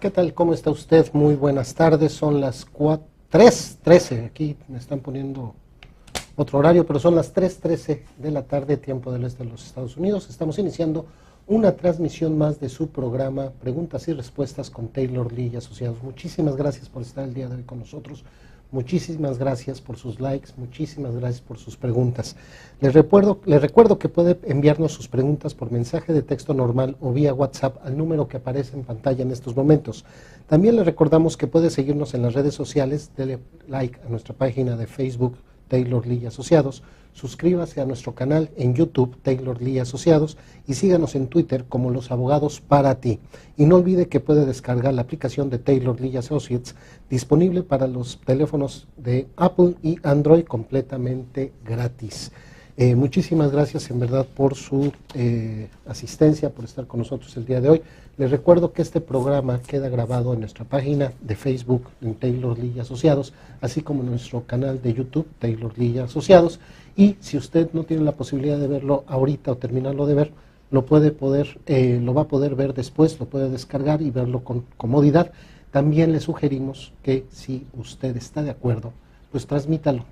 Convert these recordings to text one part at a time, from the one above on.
¿Qué tal? ¿Cómo está usted? Muy buenas tardes. Son las 3:13. Aquí me están poniendo otro horario, pero son las 3:13 de la tarde, tiempo del este de los Estados Unidos. Estamos iniciando una transmisión más de su programa Preguntas y Respuestas con Taylor Lee y Asociados. Muchísimas gracias por estar el día de hoy con nosotros. Muchísimas gracias por sus likes, muchísimas gracias por sus preguntas. Les recuerdo que puede enviarnos sus preguntas por mensaje de texto normal o vía WhatsApp al número que aparece en pantalla en estos momentos. También les recordamos que puede seguirnos en las redes sociales, dele like a nuestra página de Facebook Taylor Lee y Asociados, suscríbase a nuestro canal en YouTube Taylor Lee y Asociados y síganos en Twitter como Los Abogados para ti. Y no olvide que puede descargar la aplicación de Taylor Lee y Associates disponible para los teléfonos de Apple y Android completamente gratis. Muchísimas gracias en verdad por su asistencia, por estar con nosotros el día de hoy. Les recuerdo que este programa queda grabado en nuestra página de Facebook en Taylor Lee y Asociados, así como en nuestro canal de YouTube Taylor Lee y Asociados. Y si usted no tiene la posibilidad de verlo ahorita o terminarlo de ver, lo va a poder ver después, lo puede descargar y verlo con comodidad. También le sugerimos que si usted está de acuerdo, pues retransmítalo,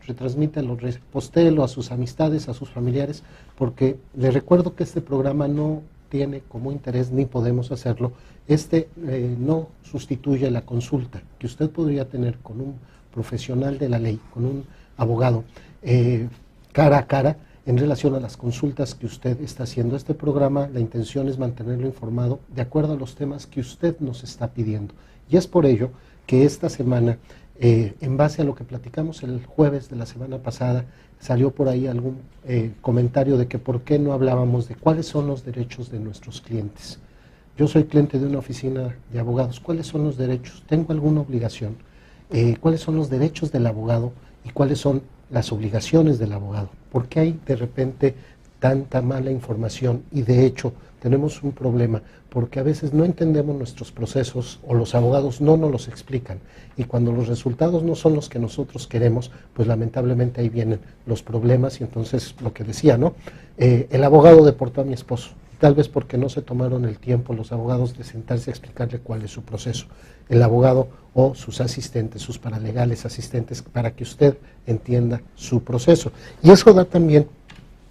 postéelo a sus amistades, a sus familiares, porque les recuerdo que este programa no tiene como interés, ni podemos hacerlo, no sustituye la consulta que usted podría tener con un profesional de la ley, con un abogado, cara a cara, en relación a las consultas que usted está haciendo. Este programa, la intención es mantenerlo informado de acuerdo a los temas que usted nos está pidiendo. Y es por ello que esta semana, en base a lo que platicamos el jueves de la semana pasada, salió por ahí algún comentario de que por qué no hablábamos de cuáles son los derechos de nuestros clientes. Yo soy cliente de una oficina de abogados. ¿Cuáles son los derechos? ¿Tengo alguna obligación? ¿Cuáles son los derechos del abogado y cuáles son las obligaciones del abogado? ¿Por qué hay de repente tanta mala información? Y de hecho tenemos un problema porque a veces no entendemos nuestros procesos o los abogados no nos los explican, y cuando los resultados no son los que nosotros queremos, pues lamentablemente ahí vienen los problemas. Y entonces lo que decía, ¿no? El abogado deportó a mi esposo, tal vez porque no se tomaron el tiempo los abogados de sentarse a explicarle cuál es su proceso. El abogado o sus asistentes, sus paralegales asistentes, para que usted entienda su proceso. Y eso da también,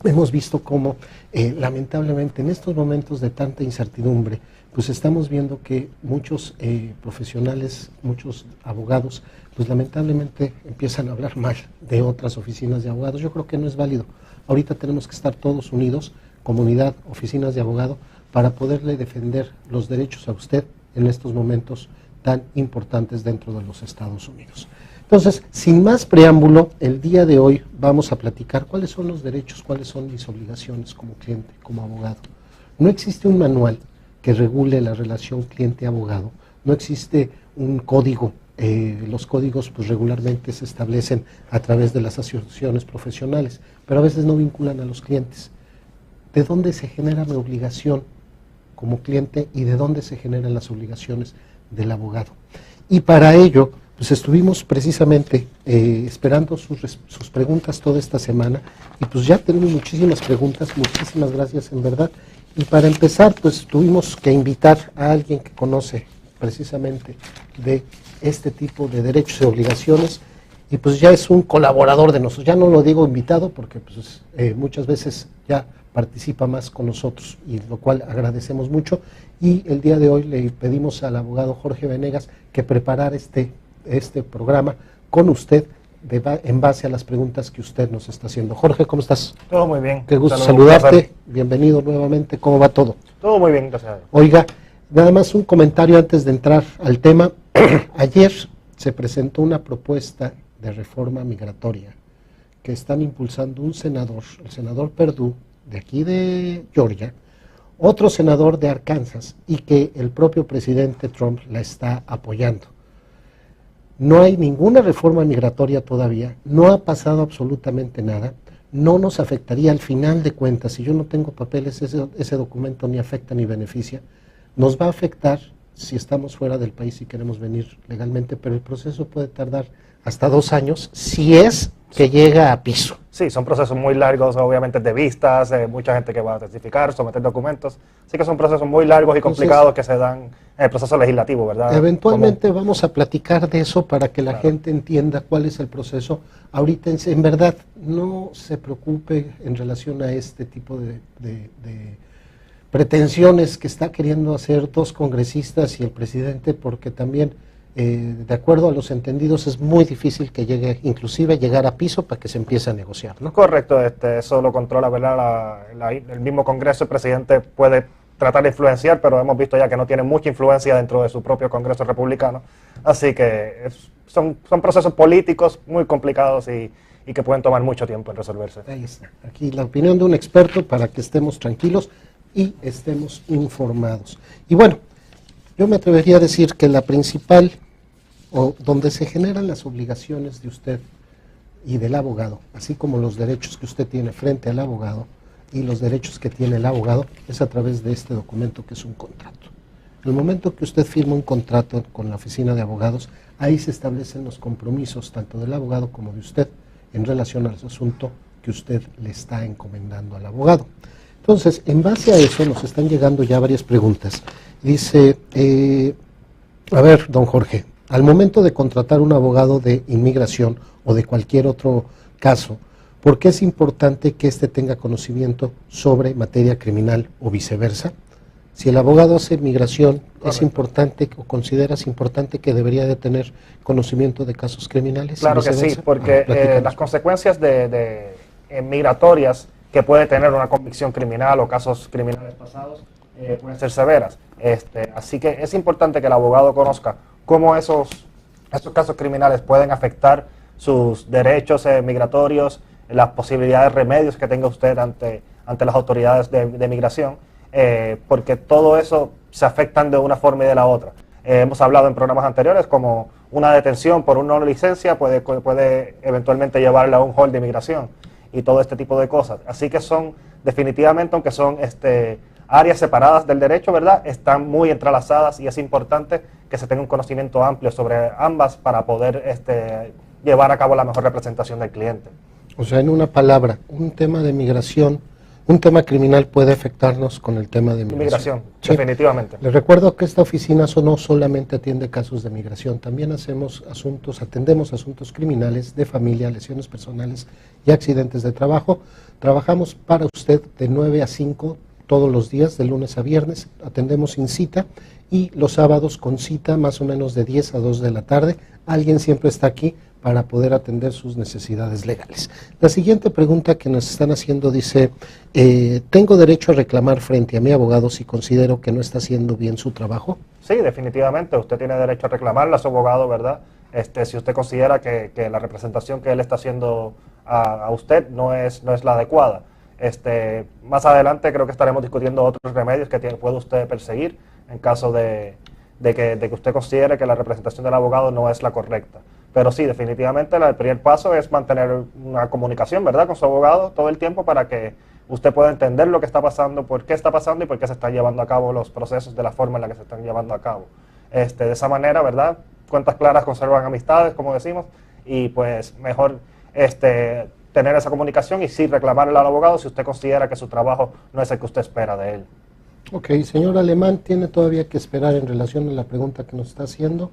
hemos visto cómo lamentablemente en estos momentos de tanta incertidumbre, pues estamos viendo que muchos profesionales, muchos abogados, pues lamentablemente empiezan a hablar mal de otras oficinas de abogados. Yo creo que no es válido. Ahorita tenemos que estar todos unidos, comunidad, oficinas de abogado, para poderle defender los derechos a usted en estos momentos tan importantes dentro de los Estados Unidos. Entonces, sin más preámbulo, el día de hoy vamos a platicar cuáles son los derechos, cuáles son mis obligaciones como cliente, como abogado. No existe un manual que regule la relación cliente-abogado, no existe un código. Los códigos pues regularmente se establecen a través de las asociaciones profesionales, pero a veces no vinculan a los clientes. ¿De dónde se genera mi obligación como cliente y de dónde se generan las obligaciones del abogado? Y para ello, pues estuvimos precisamente esperando sus preguntas toda esta semana, y pues ya tenemos muchísimas preguntas. Muchísimas gracias en verdad. Y para empezar, pues tuvimos que invitar a alguien que conoce precisamente de este tipo de derechos y obligaciones, y pues ya es un colaborador de nosotros. Ya no lo digo invitado porque pues, muchas veces ya participa más con nosotros, y lo cual agradecemos mucho. Y el día de hoy le pedimos al abogado Jorge Venegas que preparara este programa con usted en base a las preguntas que usted nos está haciendo. Jorge, ¿cómo estás? Todo muy bien. Qué gusto saludarte, bienvenido nuevamente. ¿Cómo va todo? Todo muy bien, gracias. Oiga, nada más un comentario antes de entrar al tema. Ayer se presentó una propuesta de reforma migratoria que están impulsando un senador, el senador Perdue, de aquí de Georgia, otro senador de Arkansas, y que el propio presidente Trump la está apoyando. No hay ninguna reforma migratoria todavía, no ha pasado absolutamente nada, no nos afectaría al final de cuentas. Si yo no tengo papeles, ese documento ni afecta ni beneficia. Nos va a afectar si estamos fuera del país y queremos venir legalmente, pero el proceso puede tardar hasta 2 años, si es que llega a piso. Sí, son procesos muy largos, obviamente de vistas, mucha gente que va a testificar, someter documentos. Así que son procesos muy largos y complicados que se dan en el proceso legislativo, ¿verdad? Eventualmente vamos a platicar de eso para que la gente entienda cuál es el proceso. Ahorita, en verdad, no se preocupe en relación a este tipo de pretensiones que está queriendo hacer dos congresistas y el presidente, porque también, de acuerdo a los entendidos, es muy difícil que llegue, inclusive llegar a piso para que se empiece a negociar, ¿no? Correcto, eso lo controla, ¿verdad? El mismo Congreso. El presidente puede tratar de influenciar, pero hemos visto ya que no tiene mucha influencia dentro de su propio Congreso republicano. Así que son procesos políticos muy complicados y que pueden tomar mucho tiempo en resolverse. Ahí está, aquí la opinión de un experto para que estemos tranquilos y estemos informados. Y bueno, yo me atrevería a decir que la principal, o donde se generan las obligaciones de usted y del abogado, así como los derechos que usted tiene frente al abogado y los derechos que tiene el abogado, es a través de este documento que es un contrato. En el momento que usted firma un contrato con la oficina de abogados, ahí se establecen los compromisos tanto del abogado como de usted en relación al asunto que usted le está encomendando al abogado. Entonces, en base a eso nos están llegando ya varias preguntas. Dice, a ver, don Jorge, al momento de contratar un abogado de inmigración o de cualquier otro caso, ¿por qué es importante que éste tenga conocimiento sobre materia criminal o viceversa? Si el abogado hace migración, ¿es importante o consideras importante que debería de tener conocimiento de casos criminales? Claro que sí, porque las consecuencias migratorias que puede tener una convicción criminal o casos criminales pasados pueden ser severas. Así que es importante que el abogado conozca cómo esos casos criminales pueden afectar sus derechos migratorios, las posibilidades de remedios que tenga usted ante las autoridades de migración, porque todo eso se afectan de una forma y de la otra. Hemos hablado en programas anteriores como una detención por una licencia puede eventualmente llevarle a un hold de inmigración y todo este tipo de cosas. Así que son definitivamente, aunque son áreas separadas del derecho, ¿verdad?, están muy entrelazadas y es importante que se tenga un conocimiento amplio sobre ambas para poder llevar a cabo la mejor representación del cliente. O sea, en una palabra, un tema de migración, un tema criminal puede afectarnos con el tema de migración. Sí, definitivamente. Les recuerdo que esta oficina no solamente atiende casos de migración, también atendemos asuntos criminales, de familia, lesiones personales y accidentes de trabajo. Trabajamos para usted de 9 a 5 todos los días, de lunes a viernes, atendemos sin cita y los sábados con cita más o menos de 10 a 2 de la tarde. Alguien siempre está aquí para poder atender sus necesidades legales. La siguiente pregunta que nos están haciendo dice, ¿tengo derecho a reclamar frente a mi abogado si considero que no está haciendo bien su trabajo? Sí, definitivamente, usted tiene derecho a reclamarle a su abogado, ¿verdad? Si usted considera que la representación que él está haciendo a usted no es la adecuada. Más adelante creo que estaremos discutiendo otros remedios que puede usted perseguir en caso de que usted considere que la representación del abogado no es la correcta. Pero sí, definitivamente el primer paso es mantener una comunicación, ¿verdad?, con su abogado todo el tiempo para que usted pueda entender lo que está pasando, por qué está pasando y por qué se están llevando a cabo los procesos de la forma en la que se están llevando a cabo. De esa manera, ¿verdad?, cuentas claras conservan amistades, como decimos, y pues mejor tener esa comunicación y sí reclamarle al abogado si usted considera que su trabajo no es el que usted espera de él. Ok, señor Alemán, tiene todavía que esperar en relación a la pregunta que nos está haciendo,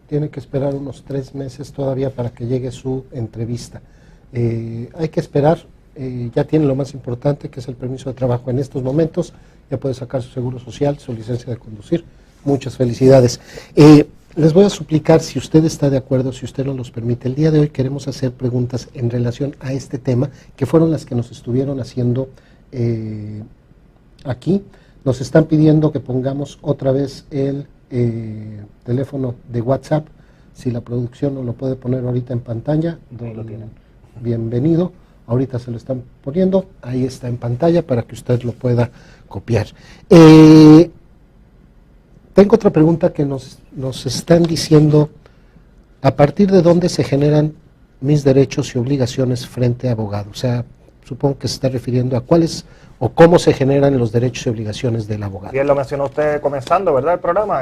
tiene que esperar unos 3 meses todavía para que llegue su entrevista. Hay que esperar, ya tiene lo más importante, que es el permiso de trabajo en estos momentos, ya puede sacar su seguro social, su licencia de conducir. Muchas felicidades. Les voy a suplicar, si usted está de acuerdo, si usted nos los permite, el día de hoy queremos hacer preguntas en relación a este tema, que fueron las que nos estuvieron haciendo aquí. Nos están pidiendo que pongamos otra vez el teléfono de WhatsApp, si la producción nos lo puede poner ahorita en pantalla. Ahí lo tienen. Bienvenido, ahorita se lo están poniendo, ahí está en pantalla para que usted lo pueda copiar. Tengo otra pregunta que nos están diciendo, ¿a partir de dónde se generan mis derechos y obligaciones frente a abogado? O sea, supongo que se está refiriendo a cuáles o cómo se generan los derechos y obligaciones del abogado. Bien lo mencionó usted comenzando, ¿verdad?, el programa.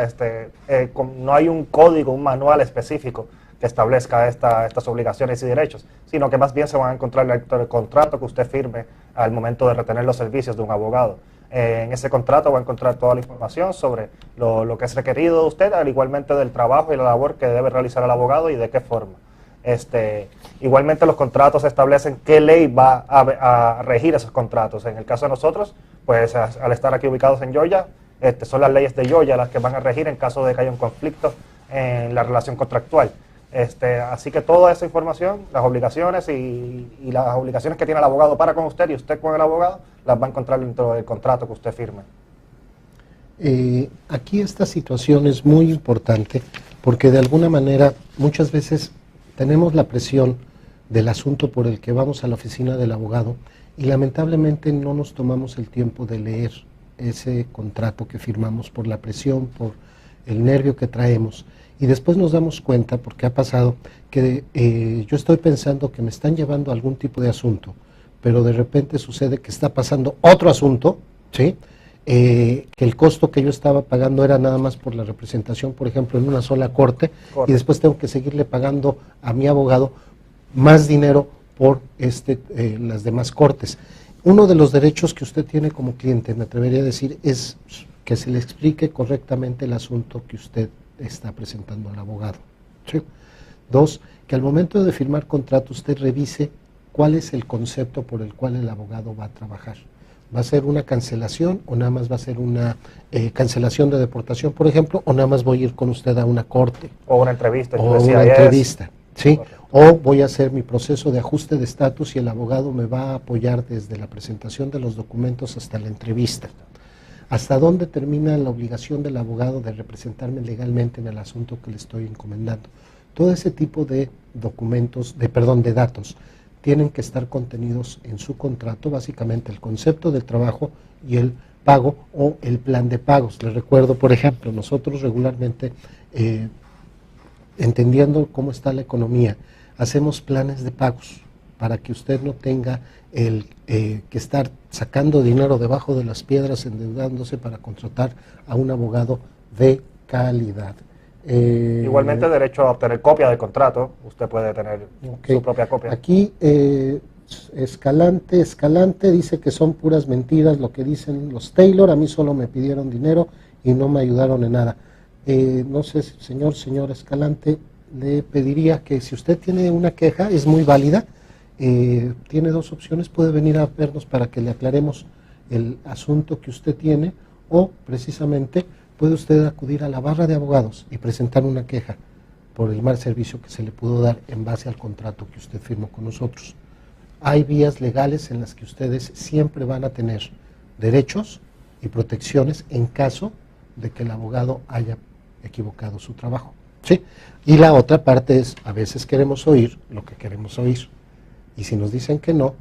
No hay un código, un manual específico que establezca estas obligaciones y derechos, sino que más bien se van a encontrar dentro del contrato que usted firme al momento de retener los servicios de un abogado. En ese contrato va a encontrar toda la información sobre lo que es requerido de usted, al igualmente del trabajo y la labor que debe realizar el abogado y de qué forma. Igualmente los contratos establecen qué ley va a regir esos contratos. En el caso de nosotros, pues al estar aquí ubicados en Georgia, son las leyes de Georgia las que van a regir en caso de que haya un conflicto en la relación contractual. Así que toda esa información, las obligaciones y las obligaciones que tiene el abogado para con usted y usted con el abogado, las va a encontrar dentro del contrato que usted firme. Aquí esta situación es muy importante porque de alguna manera muchas veces tenemos la presión del asunto por el que vamos a la oficina del abogado y lamentablemente no nos tomamos el tiempo de leer ese contrato que firmamos por la presión, por el nervio que traemos. Y después nos damos cuenta, porque ha pasado, que yo estoy pensando que me están llevando a algún tipo de asunto, pero de repente sucede que está pasando otro asunto, ¿sí? Que el costo que yo estaba pagando era nada más por la representación, por ejemplo, en una sola corte, y después tengo que seguirle pagando a mi abogado más dinero por las demás cortes. Uno de los derechos que usted tiene como cliente, me atrevería a decir, es que se le explique correctamente el asunto que usted está presentando al abogado. ¿Sí? Dos, que al momento de firmar contrato usted revise cuál es el concepto por el cual el abogado va a trabajar. ¿Va a ser una cancelación o nada más va a ser una cancelación de deportación, por ejemplo, o nada más voy a ir con usted a una corte? O una entrevista. O una entrevista, ¿sí? O voy a hacer mi proceso de ajuste de estatus y el abogado me va a apoyar desde la presentación de los documentos hasta la entrevista. ¿Hasta dónde termina la obligación del abogado de representarme legalmente en el asunto que le estoy encomendando? Todo ese tipo de documentos, de datos, tienen que estar contenidos en su contrato, básicamente el concepto del trabajo y el pago o el plan de pagos. Les recuerdo, por ejemplo, nosotros regularmente, entendiendo cómo está la economía, hacemos planes de pagos para que usted no tenga que estar sacando dinero debajo de las piedras, endeudándose para contratar a un abogado de calidad. Igualmente derecho a obtener copia del contrato, usted puede tener su propia copia. Aquí Escalante dice que son puras mentiras lo que dicen los Taylor, a mí solo me pidieron dinero y no me ayudaron en nada. No sé, señor Escalante, le pediría que si usted tiene una queja, es muy válida, tiene dos opciones, puede venir a vernos para que le aclaremos el asunto que usted tiene, o precisamente puede usted acudir a la barra de abogados y presentar una queja por el mal servicio que se le pudo dar en base al contrato que usted firmó con nosotros. Hay vías legales en las que ustedes siempre van a tener derechos y protecciones en caso de que el abogado haya equivocado su trabajo, ¿sí? Y la otra parte es, a veces queremos oír lo que queremos oír, y si nos dicen que no,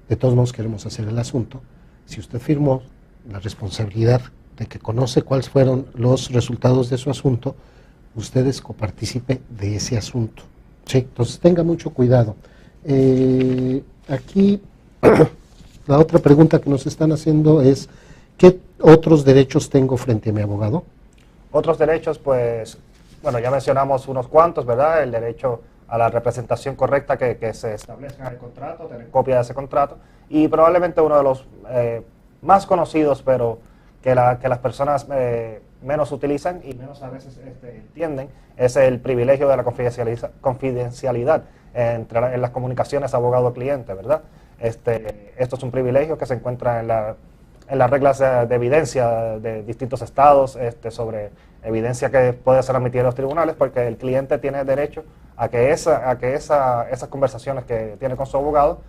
de todos modos queremos hacer el asunto. Si usted firmó la responsabilidad de que conoce cuáles fueron los resultados de su asunto, ustedes copartícipe de ese asunto, ¿sí? Entonces tenga mucho cuidado. Aquí la otra pregunta que nos están haciendo es, ¿qué otros derechos tengo frente a mi abogado? Otros derechos, pues, bueno, ya mencionamos unos cuantos, ¿verdad? El derecho a la representación correcta que se establezca en el contrato, tener copia de ese contrato, y probablemente uno de los más conocidos, pero que las personas menos utilizan y menos a veces entienden, es el privilegio de la confidencialidad en las comunicaciones abogado-cliente, ¿verdad? Esto es un privilegio que se encuentra en las reglas de evidencia de distintos estados sobre evidencia que puede ser admitida en los tribunales, porque el cliente tiene derecho a que esas conversaciones que tiene con su abogado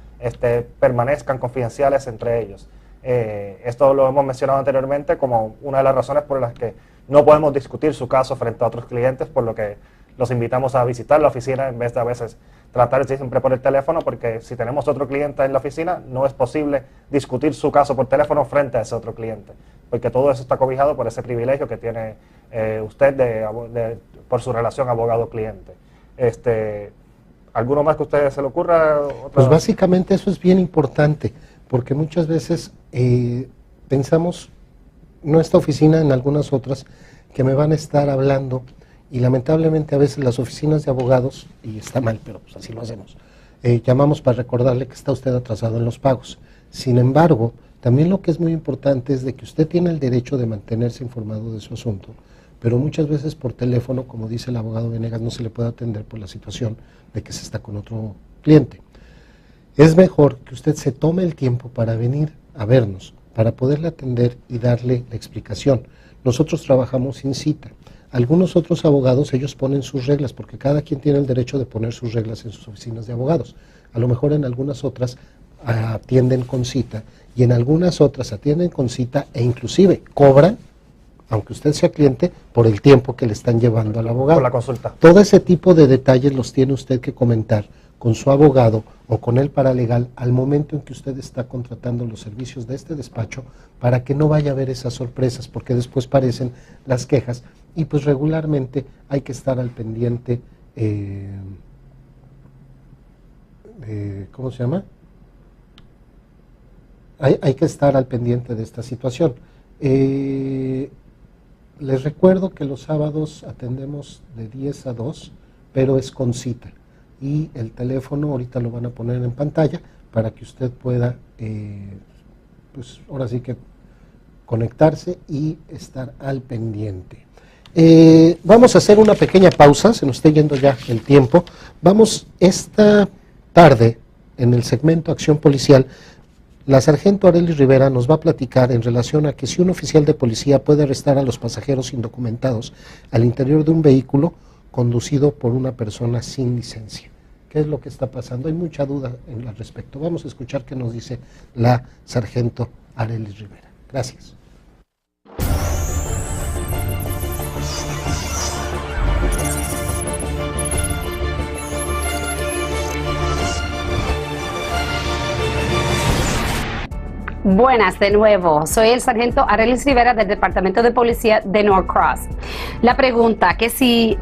permanezcan confidenciales entre ellos. Esto lo hemos mencionado anteriormente como una de las razones por las que no podemos discutir su caso frente a otros clientes, por lo que los invitamos a visitar la oficina en vez de a veces tratar siempre por el teléfono, porque si tenemos otro cliente en la oficina no es posible discutir su caso por teléfono frente a ese otro cliente, porque todo eso está cobijado por ese privilegio que tiene usted por su relación abogado-cliente. ¿Alguno más que a ustedes se le ocurra? Pues básicamente eso es bien importante, porque muchas veces pensamos, no esta oficina, en algunas otras, que me van a estar hablando y lamentablemente a veces las oficinas de abogados, y está mal, pero pues así lo hacemos, llamamos para recordarle que está usted atrasado en los pagos. Sin embargo, también lo que es muy importante es de que usted tiene el derecho de mantenerse informado de su asunto, pero muchas veces por teléfono, como dice el abogado Venegas, no se le puede atender por la situación de que se está con otro cliente. Es mejor que usted se tome el tiempo para venir a vernos, para poderle atender y darle la explicación. Nosotros trabajamos sin cita. Algunos otros abogados, ellos ponen sus reglas, porque cada quien tiene el derecho de poner sus reglas en sus oficinas de abogados. A lo mejor en algunas otras atienden con cita, y en algunas otras atienden con cita e inclusive cobran, aunque usted sea cliente, por el tiempo que le están llevando al abogado. Por la consulta. Todo ese tipo de detalles los tiene usted que comentar con su abogado o con el paralegal al momento en que usted está contratando los servicios de este despacho, para que no vaya a haber esas sorpresas, porque después parecen las quejas, y pues regularmente hay que estar al pendiente, ¿cómo se llama? Hay que estar al pendiente de esta situación. Les recuerdo que los sábados atendemos de 10 a 2, pero es con cita. Y el teléfono ahorita lo van a poner en pantalla para que usted pueda, pues ahora sí que conectarse y estar al pendiente. Vamos a hacer una pequeña pausa, se nos está yendo ya el tiempo. Vamos esta tarde en el segmento Acción Policial. La sargento Arelis Rivera nos va a platicar en relación a que si un oficial de policía puede arrestar a los pasajeros indocumentados al interior de un vehículo conducido por una persona sin licencia. ¿Qué es lo que está pasando? Hay mucha duda al respecto. Vamos a escuchar qué nos dice la sargento Arelis Rivera. Gracias. Buenas, de nuevo. Soy el sargento Arelis Rivera del Departamento de Policía de Norcross. La pregunta, que si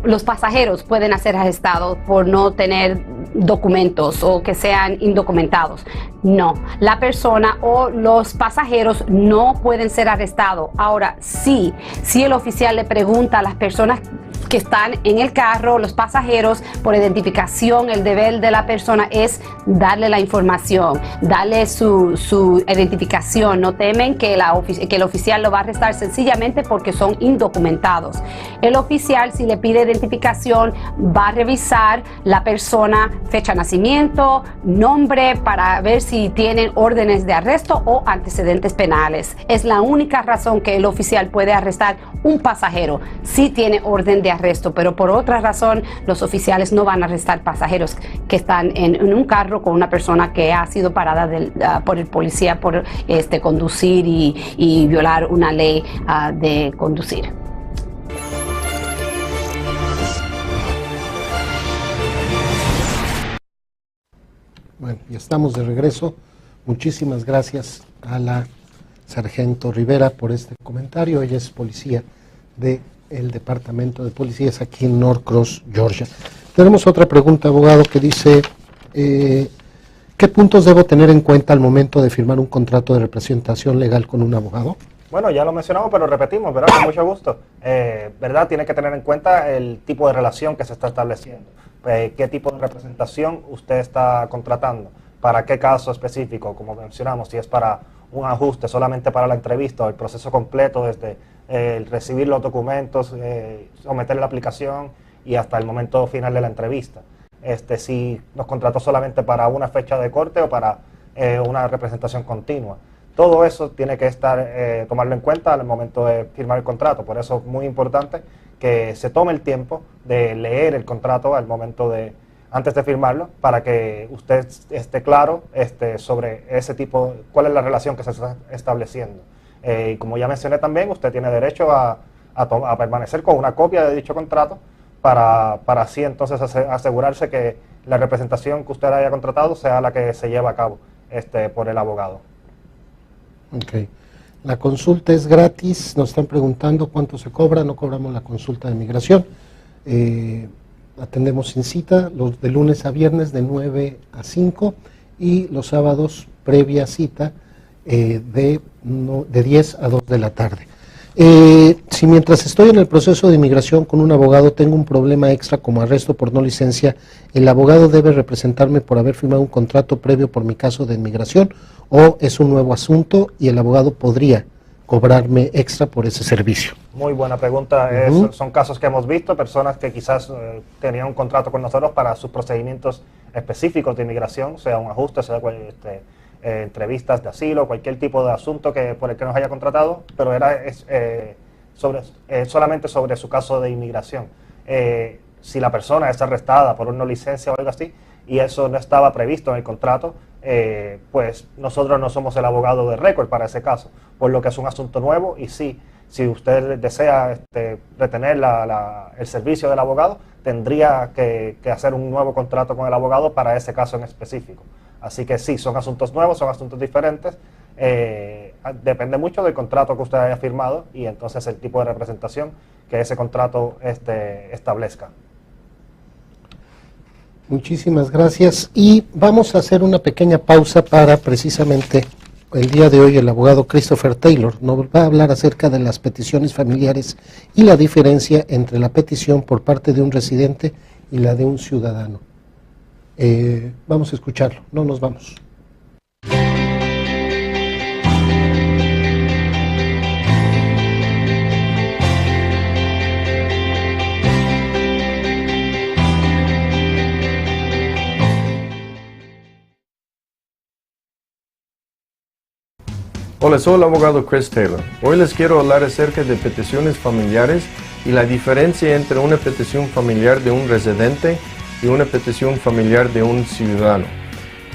los pasajeros pueden ser arrestados por no tener documentos o que sean indocumentados. No, la persona o los pasajeros no pueden ser arrestados. Ahora, sí, si el oficial le pregunta a las personas que están en el carro, los pasajeros, por identificación, el deber de la persona es darle la información, darle su identificación. No temen que el oficial lo va a arrestar sencillamente porque son indocumentados. El oficial, si le pide identificación, va a revisar la persona, fecha de nacimiento, nombre, para ver si tienen órdenes de arresto o antecedentes penales. Es la única razón que el oficial puede arrestar un pasajero, si tiene orden de arresto, pero por otra razón los oficiales no van a arrestar pasajeros que están en un carro con una persona que ha sido parada por el policía por conducir y violar una ley de conducir. Bueno, ya estamos de regreso. Muchísimas gracias a la sargento Rivera por este comentario. Ella es policía del Departamento de Policías aquí en Norcross, Georgia. Tenemos otra pregunta, abogado, que dice, ¿qué puntos debo tener en cuenta al momento de firmar un contrato de representación legal con un abogado? Bueno, ya lo mencionamos, pero repetimos, ¿verdad? Con mucho gusto. ¿Verdad? Tiene que tener en cuenta el tipo de relación que se está estableciendo. ¿Qué tipo de representación usted está contratando? ¿Para qué caso específico? Como mencionamos, si es para un ajuste solamente para la entrevista o el proceso completo desde recibir los documentos, someter la aplicación y hasta el momento final de la entrevista. Si nos contrató solamente para una fecha de corte o para una representación continua. Todo eso tiene que tomarlo en cuenta al momento de firmar el contrato. Por eso es muy importante que se tome el tiempo de leer el contrato al momento antes de firmarlo, para que usted esté claro sobre ese tipo, cuál es la relación que se está estableciendo. Y como ya mencioné también, usted tiene derecho a permanecer con una copia de dicho contrato para así entonces asegurarse que la representación que usted haya contratado sea la que se lleva a cabo por el abogado. Ok. La consulta es gratis. Nos están preguntando cuánto se cobra. No cobramos la consulta de migración. Atendemos sin cita de lunes a viernes de 9 a 5 y los sábados previa cita de 10 a 2 de la tarde. si mientras estoy en el proceso de inmigración con un abogado tengo un problema extra como arresto por no licencia, ¿el abogado debe representarme por haber firmado un contrato previo por mi caso de inmigración o es un nuevo asunto y el abogado podría cobrarme extra por ese servicio? Muy buena pregunta. Son casos que hemos visto, personas que quizás tenían un contrato con nosotros para sus procedimientos específicos de inmigración, sea un ajuste, sea entrevistas de asilo, cualquier tipo de asunto por el que nos haya contratado, pero era solamente sobre su caso de inmigración. Si la persona es arrestada por una no licencia o algo así, y eso no estaba previsto en el contrato, pues nosotros no somos el abogado de récord para ese caso, por lo que es un asunto nuevo. Y sí, si usted desea retener el servicio del abogado, tendría que hacer un nuevo contrato con el abogado para ese caso en específico. Así que sí, son asuntos nuevos, son asuntos diferentes, depende mucho del contrato que usted haya firmado y entonces el tipo de representación que ese contrato establezca. Muchísimas gracias y vamos a hacer una pequeña pausa para precisamente el día de hoy el abogado Christopher Taylor nos va a hablar acerca de las peticiones familiares y la diferencia entre la petición por parte de un residente y la de un ciudadano. Vamos a escucharlo, no nos vamos. Hola, soy el abogado Chris Taylor. Hoy les quiero hablar acerca de peticiones familiares y la diferencia entre una petición familiar de un residente y una petición familiar de un ciudadano.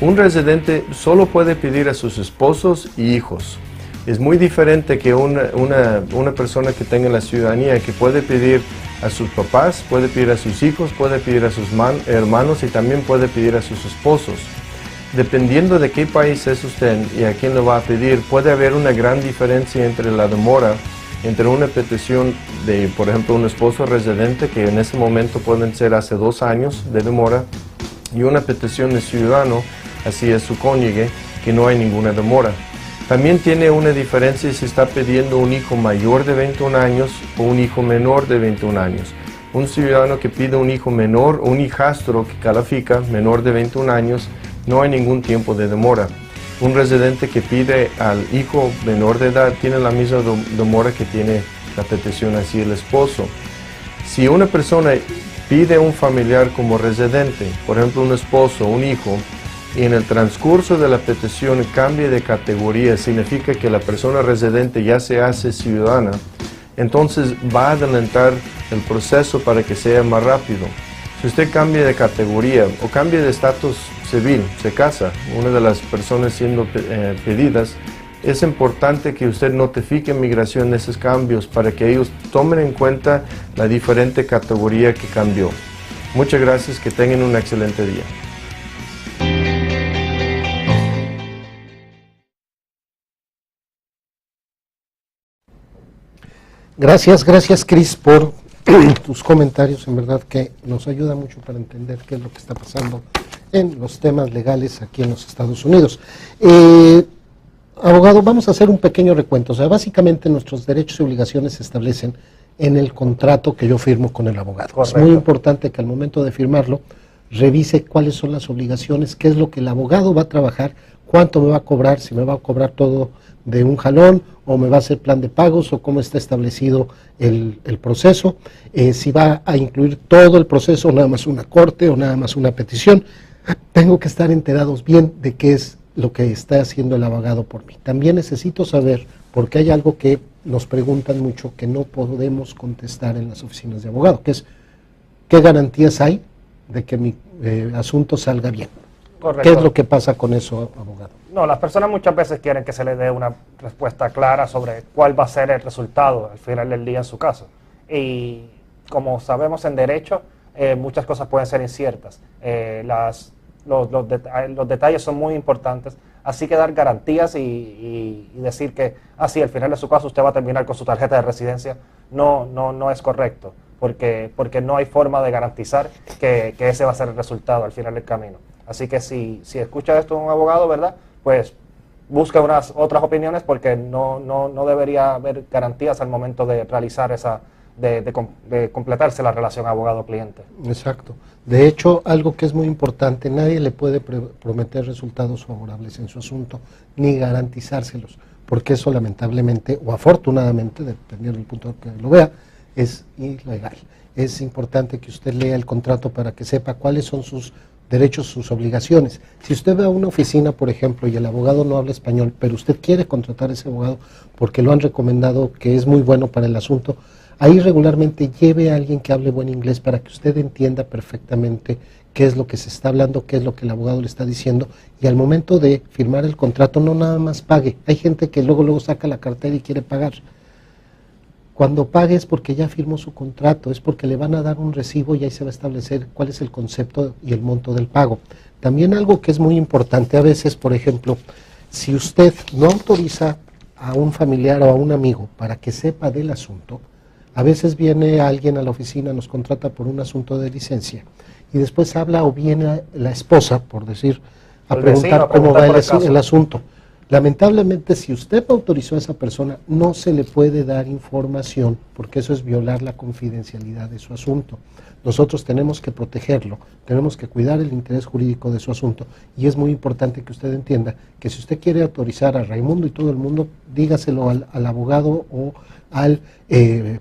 Un residente solo puede pedir a sus esposos y hijos. Es muy diferente que una persona que tenga la ciudadanía, que puede pedir a sus papás, puede pedir a sus hijos, puede pedir a sus hermanos y también puede pedir a sus esposos. Dependiendo de qué país es usted y a quién lo va a pedir, puede haber una gran diferencia entre la demora, entre una petición de, por ejemplo, un esposo residente, que en ese momento pueden ser hace 2 años de demora, y una petición de ciudadano, así es su cónyuge, que no hay ninguna demora. También tiene una diferencia si está pidiendo un hijo mayor de 21 años o un hijo menor de 21 años. Un ciudadano que pide un hijo menor, un hijastro que califica menor de 21 años, no hay ningún tiempo de demora. Un residente que pide al hijo menor de edad tiene la misma demora que tiene la petición así el esposo. Si una persona pide un familiar como residente, por ejemplo un esposo, un hijo, y en el transcurso de la petición cambia de categoría, significa que la persona residente ya se hace ciudadana, entonces va a adelantar el proceso para que sea más rápido. Si usted cambia de categoría o cambia de estatus civil, se casa, una de las personas siendo pedidas, es importante que usted notifique a Migración de esos cambios para que ellos tomen en cuenta la diferente categoría que cambió. Muchas gracias, que tengan un excelente día. Gracias Chris por tus comentarios, en verdad que nos ayuda mucho para entender qué es lo que está pasando en los temas legales aquí en los Estados Unidos. Abogado, vamos a hacer un pequeño recuento. O sea, básicamente nuestros derechos y obligaciones se establecen en el contrato que yo firmo con el abogado. Correcto. Es muy importante que al momento de firmarlo revise cuáles son las obligaciones, qué es lo que el abogado va a trabajar, cuánto me va a cobrar, si me va a cobrar todo de un jalón o me va a hacer plan de pagos o cómo está establecido el proceso, si va a incluir todo el proceso, nada más una corte o nada más una petición. Tengo que estar enterados bien de qué es lo que está haciendo el abogado por mí. También necesito saber, porque hay algo que nos preguntan mucho que no podemos contestar en las oficinas de abogado, que es ¿qué garantías hay de que mi asunto salga bien? Correcto. ¿Qué es lo que pasa con eso, abogado? No, las personas muchas veces quieren que se les dé una respuesta clara sobre cuál va a ser el resultado al final del día en su caso. Y como sabemos en derecho, muchas cosas pueden ser inciertas. Los detalles son muy importantes, así que dar garantías y decir que sí, al final de su caso usted va a terminar con su tarjeta de residencia, no es correcto, porque no hay forma de garantizar que ese va a ser el resultado al final del camino. Así que si escucha esto un abogado, ¿verdad? Pues busque unas otras opiniones, porque no debería haber garantías al momento de realizar de completarse la relación abogado-cliente. Exacto. De hecho, algo que es muy importante, nadie le puede prometer resultados favorables en su asunto, ni garantizárselos, porque eso lamentablemente, o afortunadamente, dependiendo del punto que lo vea, es ilegal. Es importante que usted lea el contrato para que sepa cuáles son sus derechos, sus obligaciones. Si usted va a una oficina, por ejemplo, y el abogado no habla español, pero usted quiere contratar a ese abogado porque lo han recomendado que es muy bueno para el asunto, ahí regularmente lleve a alguien que hable buen inglés para que usted entienda perfectamente qué es lo que se está hablando, qué es lo que el abogado le está diciendo, y al momento de firmar el contrato no nada más pague. Hay gente que luego saca la cartera y quiere pagar. Cuando pague es porque ya firmó su contrato, es porque le van a dar un recibo y ahí se va a establecer cuál es el concepto y el monto del pago. También algo que es muy importante a veces, por ejemplo, si usted no autoriza a un familiar o a un amigo para que sepa del asunto, a veces viene alguien a la oficina, nos contrata por un asunto de licencia y después habla o viene la esposa, por decir, a preguntar cómo va el asunto. Lamentablemente, si usted autorizó a esa persona, no se le puede dar información, porque eso es violar la confidencialidad de su asunto. Nosotros tenemos que protegerlo, tenemos que cuidar el interés jurídico de su asunto, y es muy importante que usted entienda que si usted quiere autorizar a Raimundo y todo el mundo, dígaselo al abogado o al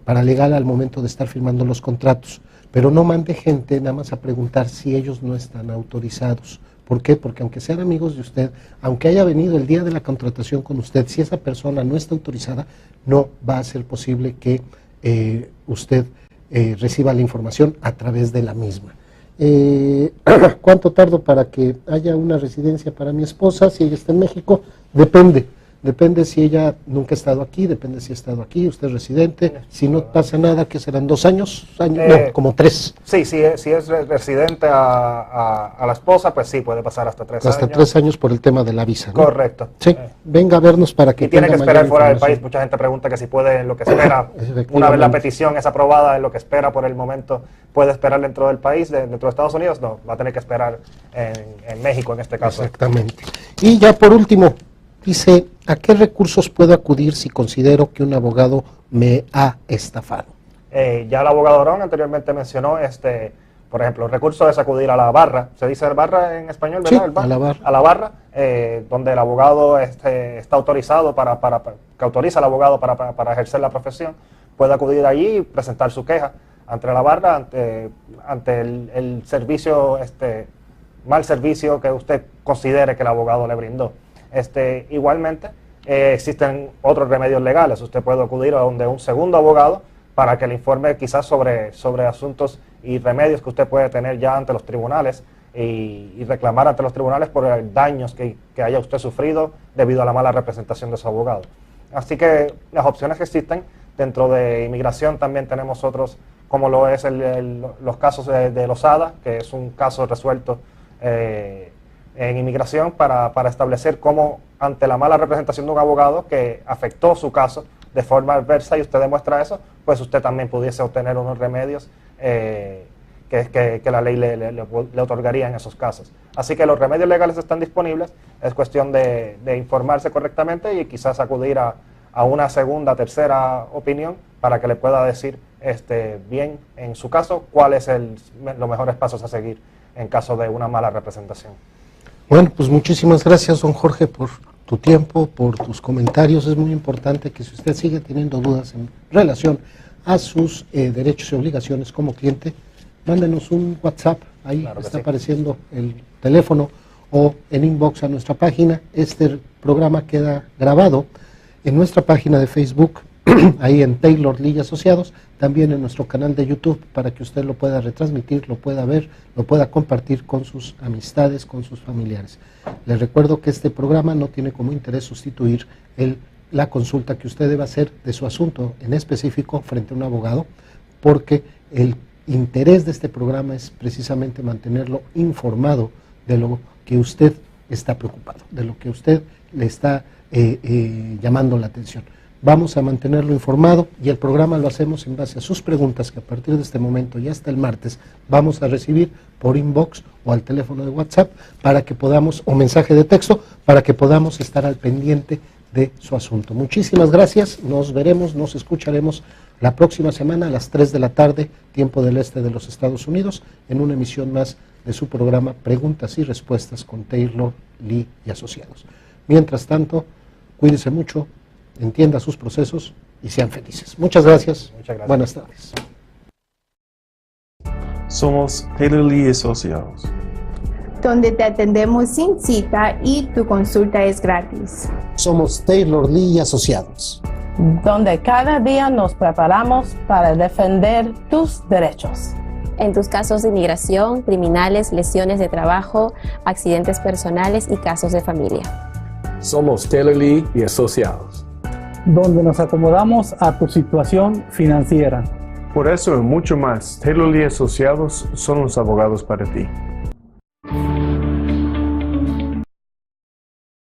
paralegal al momento de estar firmando los contratos, pero no mande gente nada más a preguntar si ellos no están autorizados. ¿Por qué? Porque aunque sean amigos de usted, aunque haya venido el día de la contratación con usted, si esa persona no está autorizada, no va a ser posible que usted reciba la información a través de la misma. ¿Cuánto tardo para que haya una residencia para mi esposa? Si ella está en México, depende si ella nunca ha estado aquí, depende si ha estado aquí, usted es residente. Si no pasa nada, ¿qué serán 2 años? No, como 3. Sí, si es residente a la esposa, pues sí, puede pasar hasta 3 años. Hasta 3 años por el tema de la visa, ¿no? Correcto. Sí, venga a vernos para que y tiene que esperar fuera del país. Mucha gente pregunta que si puede, en lo que espera, una vez la petición es aprobada, en lo que espera por el momento, ¿puede esperar dentro del país, dentro de Estados Unidos? No, va a tener que esperar en México en este caso. Exactamente. Y ya por último, dice, ¿a qué recursos puedo acudir si considero que un abogado me ha estafado? Ya el abogado Arón anteriormente mencionó, por ejemplo, el recurso es acudir a la barra. ¿Se dice barra en español, verdad? Sí, a la barra. A la barra, donde el abogado está autorizado, que autoriza al abogado para ejercer la profesión. Puede acudir allí y presentar su queja ante la barra, ante el servicio, mal servicio que usted considere que el abogado le brindó. Igualmente, existen otros remedios legales. Usted puede acudir a donde un segundo abogado para que le informe quizás sobre asuntos y remedios que usted puede tener ya ante los tribunales y reclamar ante los tribunales por daños que haya usted sufrido debido a la mala representación de su abogado. Así que las opciones que existen dentro de inmigración, también tenemos otros, como lo es los casos de Lozada, que es un caso resuelto en inmigración para establecer cómo, ante la mala representación de un abogado que afectó su caso de forma adversa y usted demuestra eso, pues usted también pudiese obtener unos remedios que la ley le otorgaría en esos casos. Así que los remedios legales están disponibles, es cuestión de informarse correctamente y quizás acudir a una segunda, tercera opinión para que le pueda decir bien en su caso cuáles los mejores pasos a seguir en caso de una mala representación. Bueno, pues muchísimas gracias, don Jorge, por tu tiempo, por tus comentarios. Es muy importante que si usted sigue teniendo dudas en relación a sus derechos y obligaciones como cliente, mándenos un WhatsApp, ahí claro está apareciendo el teléfono, o en inbox a nuestra página. Este programa queda grabado en nuestra página de Facebook, ahí en Taylor Lee Asociados, también en nuestro canal de YouTube, para que usted lo pueda retransmitir, lo pueda ver, lo pueda compartir con sus amistades, con sus familiares. Les recuerdo que este programa no tiene como interés sustituir la consulta que usted debe hacer de su asunto en específico frente a un abogado, porque el interés de este programa es precisamente mantenerlo informado de lo que usted está preocupado, de lo que usted le está llamando la atención. Vamos a mantenerlo informado y el programa lo hacemos en base a sus preguntas que a partir de este momento y hasta el martes vamos a recibir por inbox o al teléfono de WhatsApp para que podamos, o mensaje de texto, para que podamos estar al pendiente de su asunto. Muchísimas gracias, nos veremos, nos escucharemos la próxima semana a las 3 de la tarde, tiempo del este de los Estados Unidos, en una emisión más de su programa Preguntas y Respuestas con Taylor, Lee y Asociados. Mientras tanto, cuídese mucho, entienda sus procesos y sean felices. Muchas gracias. Buenas tardes. Somos Taylor Lee Asociados, donde te atendemos sin cita y tu consulta es gratis. Somos Taylor Lee Asociados, donde cada día nos preparamos para defender tus derechos. En tus casos de inmigración, criminales, lesiones de trabajo, accidentes personales y casos de familia. Somos Taylor Lee y Asociados, donde nos acomodamos a tu situación financiera. Por eso y mucho más, Taylor Lee Asociados son los abogados para ti.